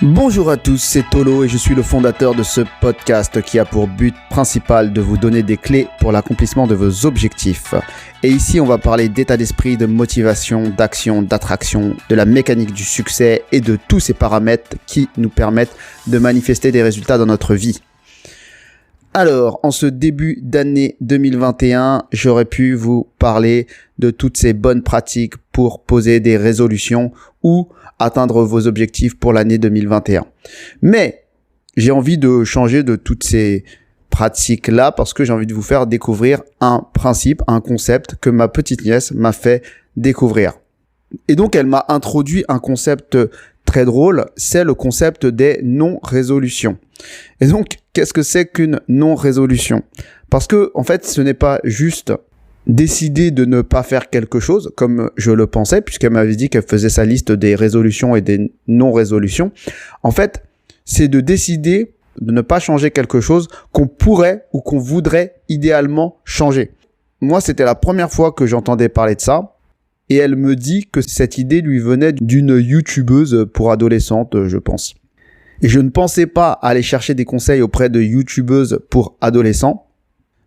Bonjour à tous, c'est Tolo et je suis le fondateur de ce podcast qui a pour but principal de vous donner des clés pour l'accomplissement de vos objectifs. Et ici, on va parler d'état d'esprit, de motivation, d'action, d'attraction, de la mécanique du succès et de tous ces paramètres qui nous permettent de manifester des résultats dans notre vie. Alors, en ce début d'année 2021, j'aurais pu vous parler de toutes ces bonnes pratiques pour poser des résolutions ou atteindre vos objectifs pour l'année 2021. Mais j'ai envie de changer de toutes ces pratiques-là parce que j'ai envie de vous faire découvrir un principe, un concept que ma petite nièce m'a fait découvrir. Et donc, elle m'a introduit un concept très drôle, c'est le concept des non-résolutions. Et donc, qu'est-ce que c'est qu'une non-résolution ? Parce que, en fait, ce n'est pas juste décider de ne pas faire quelque chose, comme je le pensais, puisqu'elle m'avait dit qu'elle faisait sa liste des résolutions et des non-résolutions. En fait, c'est de décider de ne pas changer quelque chose qu'on pourrait ou qu'on voudrait idéalement changer. Moi, c'était la première fois que j'entendais parler de ça. Et elle me dit que cette idée lui venait d'une youtubeuse pour adolescentes, je pense. Et je ne pensais pas aller chercher des conseils auprès de youtubeuses pour adolescents.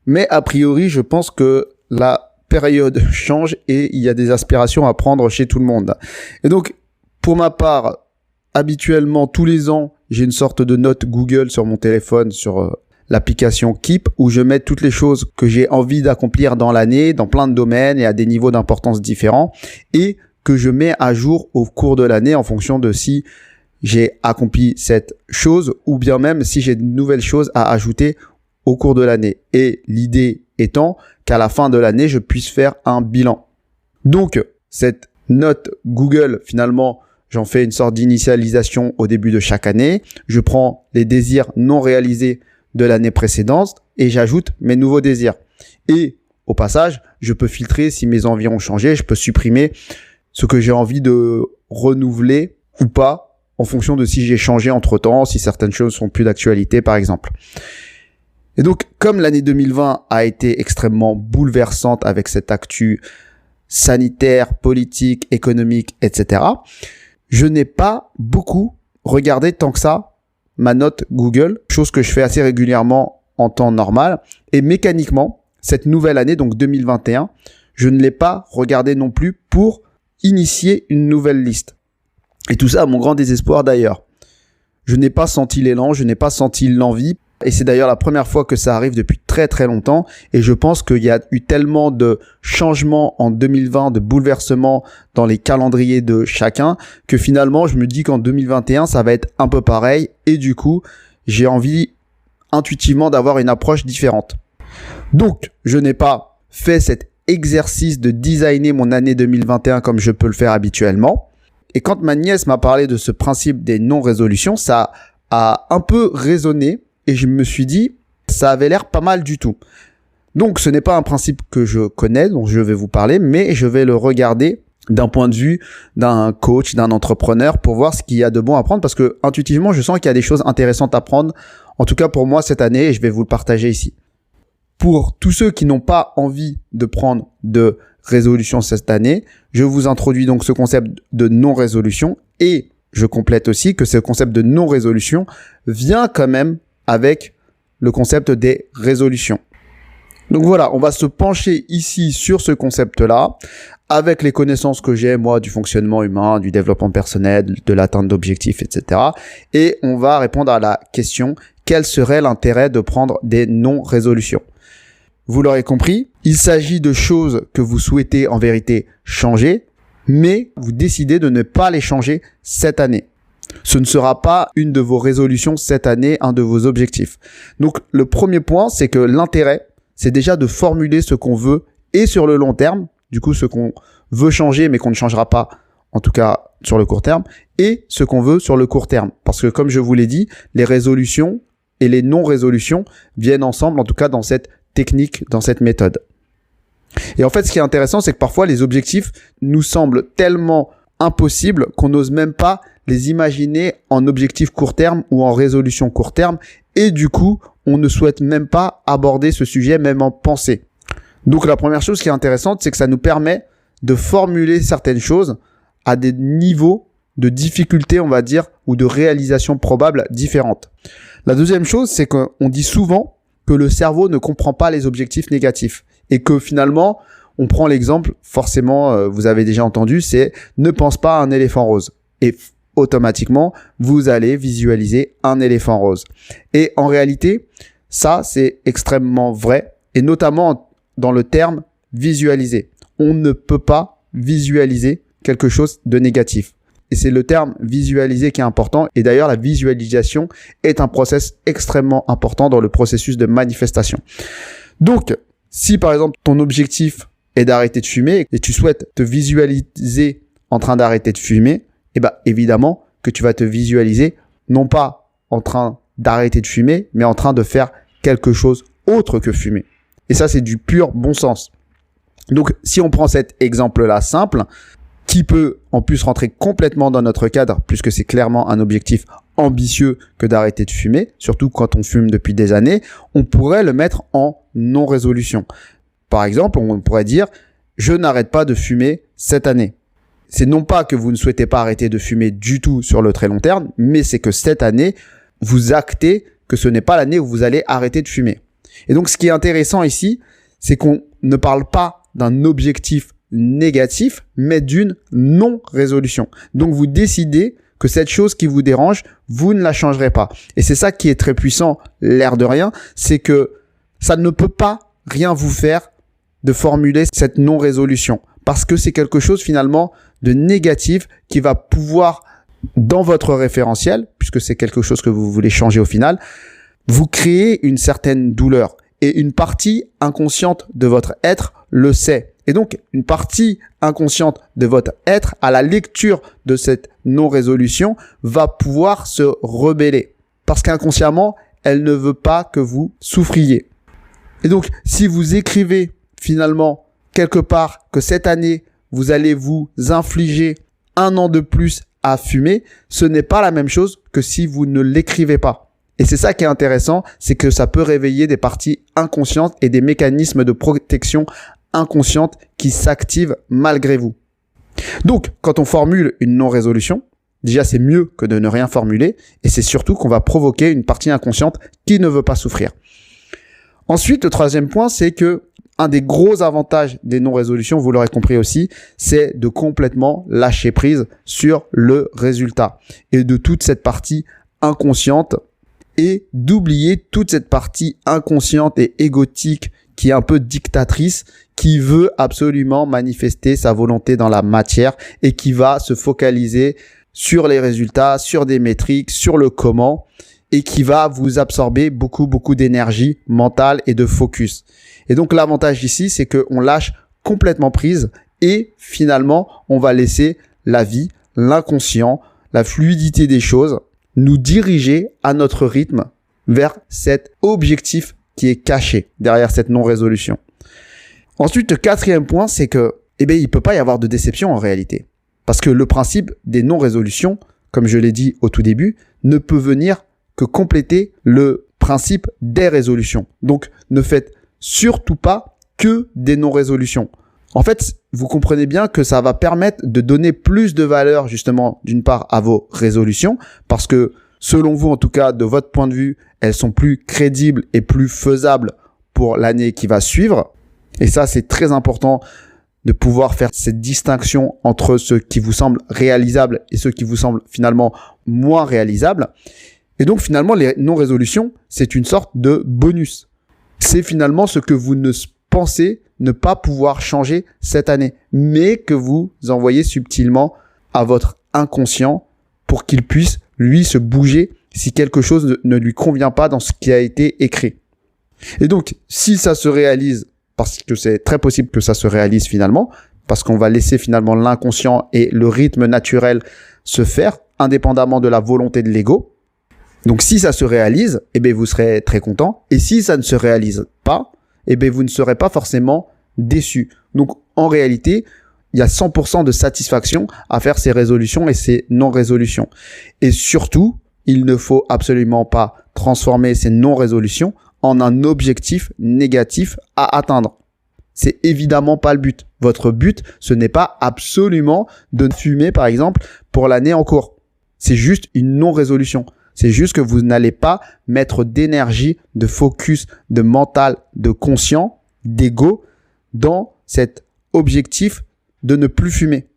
Mais a priori, je pense que la période change et il y a des aspirations à prendre chez tout le monde. Et donc, pour ma part, habituellement, tous les ans, j'ai une sorte de note Google sur mon téléphone, sur l'application Keep, où je mets toutes les choses que j'ai envie d'accomplir dans l'année, dans plein de domaines et à des niveaux d'importance différents, et que je mets à jour au cours de l'année en fonction de si j'ai accompli cette chose ou bien même si j'ai de nouvelles choses à ajouter au cours de l'année. Et l'idée étant qu'à la fin de l'année, je puisse faire un bilan. Donc, cette note Google, finalement, j'en fais une sorte d'initialisation au début de chaque année. Je prends les désirs non réalisés de l'année précédente et j'ajoute mes nouveaux désirs. Et au passage, je peux filtrer si mes envies ont changé, je peux supprimer ce que j'ai envie de renouveler ou pas en fonction de si j'ai changé entre-temps, si certaines choses sont plus d'actualité par exemple. Et donc, comme l'année 2020 a été extrêmement bouleversante avec cette actu sanitaire, politique, économique, etc., je n'ai pas beaucoup regardé tant que ça ma note Google, chose que je fais assez régulièrement en temps normal. Et mécaniquement, cette nouvelle année, donc 2021, je ne l'ai pas regardée non plus pour initier une nouvelle liste. Et tout ça à mon grand désespoir d'ailleurs. Je n'ai pas senti l'élan, je n'ai pas senti l'envie. Et c'est d'ailleurs la première fois que ça arrive depuis très très longtemps. Et je pense qu'il y a eu tellement de changements en 2020, de bouleversements dans les calendriers de chacun, que finalement je me dis qu'en 2021 ça va être un peu pareil. Et du coup, j'ai envie intuitivement d'avoir une approche différente. Donc, je n'ai pas fait cet exercice de designer mon année 2021 comme je peux le faire habituellement. Et quand ma nièce m'a parlé de ce principe des non-résolutions, ça a un peu résonné. Et je me suis dit, ça avait l'air pas mal du tout. Donc, ce n'est pas un principe que je connais, dont je vais vous parler, mais je vais le regarder d'un point de vue d'un coach, d'un entrepreneur, pour voir ce qu'il y a de bon à prendre, parce que intuitivement, je sens qu'il y a des choses intéressantes à prendre, en tout cas pour moi cette année, et je vais vous le partager ici. Pour tous ceux qui n'ont pas envie de prendre de résolution cette année, je vous introduis donc ce concept de non-résolution, et je complète aussi que ce concept de non-résolution vient quand même avec le concept des résolutions. Donc voilà, on va se pencher ici sur ce concept-là, avec les connaissances que j'ai, moi, du fonctionnement humain, du développement personnel, de l'atteinte d'objectifs, etc. Et on va répondre à la question, quel serait l'intérêt de prendre des non-résolutions ? Vous l'aurez compris, il s'agit de choses que vous souhaitez en vérité changer, mais vous décidez de ne pas les changer cette année. Ce ne sera pas une de vos résolutions cette année, un de vos objectifs. Donc, le premier point, c'est que l'intérêt, c'est déjà de formuler ce qu'on veut et sur le long terme, du coup, ce qu'on veut changer, mais qu'on ne changera pas, en tout cas sur le court terme, et ce qu'on veut sur le court terme. Parce que, comme je vous l'ai dit, les résolutions et les non-résolutions viennent ensemble, en tout cas dans cette technique, dans cette méthode. Et en fait, ce qui est intéressant, c'est que parfois, les objectifs nous semblent tellement impossibles qu'on n'ose même pas les imaginer en objectif court terme ou en résolution court terme. Et du coup, on ne souhaite même pas aborder ce sujet, même en pensée. Donc, la première chose qui est intéressante, c'est que ça nous permet de formuler certaines choses à des niveaux de difficultés, on va dire, ou de réalisations probables différentes. La deuxième chose, c'est qu'on dit souvent que le cerveau ne comprend pas les objectifs négatifs et que finalement, on prend l'exemple, forcément, vous avez déjà entendu, c'est ne pense pas à un éléphant rose. Et automatiquement, vous allez visualiser un éléphant rose. Et en réalité, ça, c'est extrêmement vrai, et notamment dans le terme visualiser. On ne peut pas visualiser quelque chose de négatif. Et c'est le terme visualiser qui est important. Et d'ailleurs, la visualisation est un process extrêmement important dans le processus de manifestation. Donc, si par exemple, ton objectif est d'arrêter de fumer et tu souhaites te visualiser en train d'arrêter de fumer, eh ben, évidemment que tu vas te visualiser non pas en train d'arrêter de fumer, mais en train de faire quelque chose autre que fumer. Et ça, c'est du pur bon sens. Donc, si on prend cet exemple-là simple, qui peut en plus rentrer complètement dans notre cadre, puisque c'est clairement un objectif ambitieux que d'arrêter de fumer, surtout quand on fume depuis des années, on pourrait le mettre en non-résolution. Par exemple, on pourrait dire « Je n'arrête pas de fumer cette année ». C'est non pas que vous ne souhaitez pas arrêter de fumer du tout sur le très long terme, mais c'est que cette année, vous actez que ce n'est pas l'année où vous allez arrêter de fumer. Et donc, ce qui est intéressant ici, c'est qu'on ne parle pas d'un objectif négatif, mais d'une non-résolution. Donc, vous décidez que cette chose qui vous dérange, vous ne la changerez pas. Et c'est ça qui est très puissant, l'air de rien, c'est que ça ne peut pas rien vous faire de formuler cette non-résolution. Parce que c'est quelque chose finalement de négatif qui va pouvoir, dans votre référentiel, puisque c'est quelque chose que vous voulez changer au final, vous créez une certaine douleur. Et une partie inconsciente de votre être le sait. Et donc, une partie inconsciente de votre être, à la lecture de cette non-résolution, va pouvoir se rebeller. Parce qu'inconsciemment, elle ne veut pas que vous souffriez. Et donc, si vous écrivez finalement quelque part que cette année, vous allez vous infliger 1 an de plus à fumer, ce n'est pas la même chose que si vous ne l'écrivez pas. Et c'est ça qui est intéressant, c'est que ça peut réveiller des parties inconscientes et des mécanismes de protection inconsciente qui s'activent malgré vous. Donc, quand on formule une non-résolution, déjà c'est mieux que de ne rien formuler et c'est surtout qu'on va provoquer une partie inconsciente qui ne veut pas souffrir. Ensuite, le troisième point, c'est que un des gros avantages des non-résolutions, vous l'aurez compris aussi, c'est de complètement lâcher prise sur le résultat et de toute cette partie inconsciente et d'oublier toute cette partie inconsciente et égotique qui est un peu dictatrice, qui veut absolument manifester sa volonté dans la matière et qui va se focaliser sur les résultats, sur des métriques, sur le comment et qui va vous absorber beaucoup d'énergie mentale et de focus. Et donc l'avantage ici, c'est qu'on lâche complètement prise et finalement, on va laisser la vie, l'inconscient, la fluidité des choses nous diriger à notre rythme vers cet objectif qui est caché derrière cette non-résolution. Ensuite, le quatrième point, c'est que, il peut pas y avoir de déception en réalité. Parce que le principe des non-résolutions, comme je l'ai dit au tout début, ne peut venir que compléter le principe des résolutions. Donc, ne faites surtout pas que des non-résolutions. En fait, vous comprenez bien que ça va permettre de donner plus de valeur, justement, d'une part, à vos résolutions, parce que, selon vous, en tout cas, de votre point de vue, elles sont plus crédibles et plus faisables pour l'année qui va suivre. Et ça, c'est très important de pouvoir faire cette distinction entre ce qui vous semble réalisable et ce qui vous semble finalement moins réalisable. Et donc, finalement, les non-résolutions, c'est une sorte de bonus. C'est finalement ce que vous ne pensez ne pas pouvoir changer cette année, mais que vous envoyez subtilement à votre inconscient pour qu'il puisse, lui, se bouger si quelque chose ne lui convient pas dans ce qui a été écrit. Et donc, si ça se réalise, parce que c'est très possible que ça se réalise finalement, parce qu'on va laisser finalement l'inconscient et le rythme naturel se faire, indépendamment de la volonté de l'ego. Donc, si ça se réalise, vous serez très content. Et si ça ne se réalise pas, vous ne serez pas forcément déçu. Donc, en réalité, il y a 100% de satisfaction à faire ces résolutions et ces non-résolutions. Et surtout, il ne faut absolument pas transformer ces non-résolutions en un objectif négatif à atteindre. C'est évidemment pas le but. Votre but, ce n'est pas absolument de fumer, par exemple, pour l'année en cours. C'est juste une non-résolution. C'est juste que vous n'allez pas mettre d'énergie, de focus, de mental, de conscient, d'ego dans cet objectif de ne plus fumer.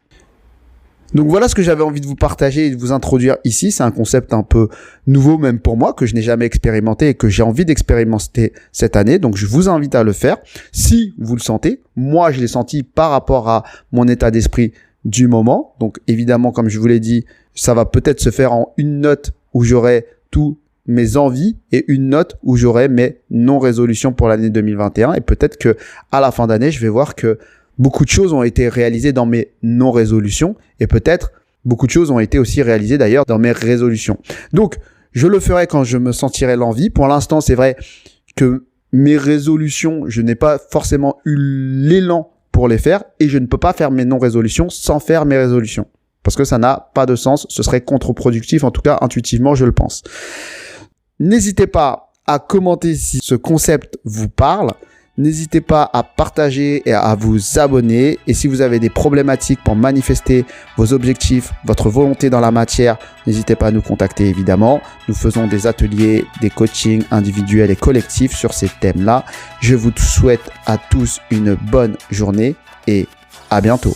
Donc voilà ce que j'avais envie de vous partager et de vous introduire ici. C'est un concept un peu nouveau même pour moi, que je n'ai jamais expérimenté et que j'ai envie d'expérimenter cette année. Donc je vous invite à le faire si vous le sentez. Moi, je l'ai senti par rapport à mon état d'esprit du moment. Donc évidemment, comme je vous l'ai dit, ça va peut-être se faire en une note où j'aurai tous mes envies et une note où j'aurai mes non-résolutions pour l'année 2021. Et peut-être que à la fin d'année, je vais voir que beaucoup de choses ont été réalisées dans mes non-résolutions et peut-être beaucoup de choses ont été aussi réalisées d'ailleurs dans mes résolutions. Donc, je le ferai quand je me sentirai l'envie. Pour l'instant, c'est vrai que mes résolutions, je n'ai pas forcément eu l'élan pour les faire et je ne peux pas faire mes non-résolutions sans faire mes résolutions. Parce que ça n'a pas de sens, ce serait contre-productif, en tout cas intuitivement, je le pense. N'hésitez pas à commenter si ce concept vous parle. N'hésitez pas à partager et à vous abonner. Et si vous avez des problématiques pour manifester vos objectifs, votre volonté dans la matière, n'hésitez pas à nous contacter évidemment. Nous faisons des ateliers, des coachings individuels et collectifs sur ces thèmes-là. Je vous souhaite à tous une bonne journée et à bientôt.